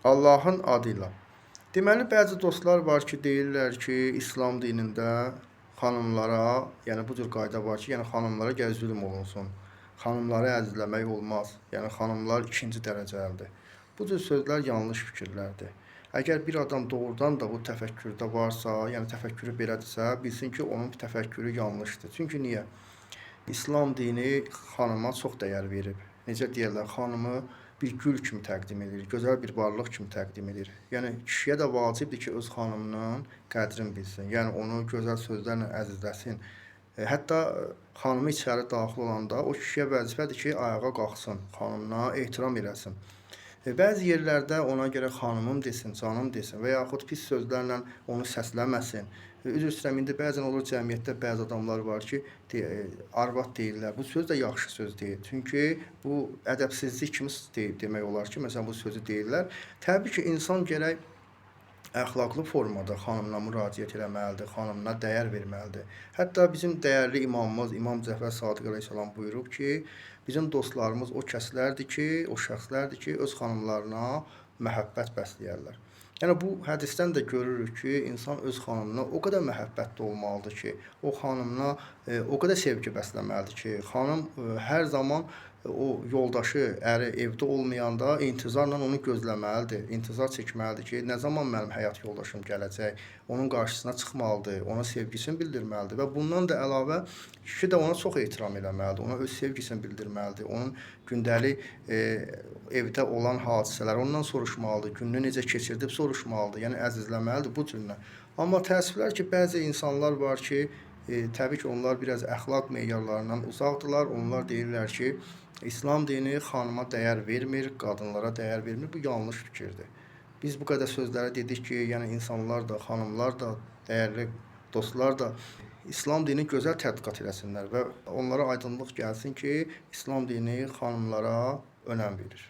Allahın adıyla. Deməli, bəzi dostlar var ki, deyirlər ki, İslam dinində xanımlara, yəni bu cür qayda var ki, yəni xanımlara gəl zülm olunsun. Xanımları əzizləmək olmaz. Yəni xanımlar ikinci dərəcəlidir. Bu cür sözlər yanlış fikirlərdir. Əgər bir adam doğrudan da bu təfəkkürdə varsa, yəni təfəkkürü belədirsə, bilsin ki, onun təfəkkürü yanlışdır. Çünki niyə? İslam dini xanıma çox dəyər verib. Necə deyirlər, xanımı bir gül kimi təqdim edir, gözəl bir varlıq kimi təqdim edir. Yəni kişiyə də vacibdir ki, öz xanımının qədrini bilsin. Yəni onu gözəl sözlərlə əzizləsin. Hətta xanımı içəri daxil olanda o kişiyə vəzifədir ki, ayağa qalxsın, xanımına ehtiram eləsin. Bəzi yerlərdə ona görə xanımım desin, canım desin və yaxud pis sözlərlə onu səsləməsin. Üzr istəyirəm, indi bəzən olur cəmiyyətdə bəzi adamlar var ki, arvad deyirlər. Bu söz də yaxşı söz deyil. Çünki bu ədəbsizlik kimi demək olar ki, məsələn bu sözü deyirlər. Təbii ki, insan gərək əxlaqlı formada xanımına müraciət eləməlidir, xanımına dəyər verməlidir. Hətta bizim dəyərli imamımız İmam Cəfər Sadiq əleyhissalam buyurub ki, bizim dostlarımız o kəslərdir ki, o şəxslərdir ki, öz xanımlarına məhəbbət bəsləyərlər. Yəni bu hədisdən də görürük ki, insan öz xanımına o qədər məhəbbətli olmalıdır ki, o xanımına o qədər sevgi bəsləməlidir ki, xanım hər zaman o yoldaşı, əri evdə olmayanda intizarla onu gözləməlidir, intizar çəkməlidir ki, nə zaman mənim həyat yoldaşım gələcək, onun qarşısına çıxmalıdır, ona sevgisini bildirməlidir və bundan da əlavə kişi də ona çox ehtiram eləməlidir, ona öz sevgisini bildirməlidir, onun gündəlik evdə olan hadisələr ondan soruşmalıdır, gününü necə keçirdib soruşmalıdır, yəni əzizləməlidir bu cürlə. Amma təəssüflər ki, bəzi insanlar var ki, təbii ki, onlar biraz əxlaq meyarlarından uzaqdırlar. Onlar deyirlər ki, İslam dini xanıma dəyər vermir, qadınlara dəyər vermir. Bu yanlış fikirdir. Biz bu qədər sözləri dedik ki, yəni insanlar da, xanımlar da, dəyərli dostlar da İslam dini gözəl tədqiqat eləsinlər və onlara aydınlıq gəlsin ki, İslam dini xanımlara önəm verir.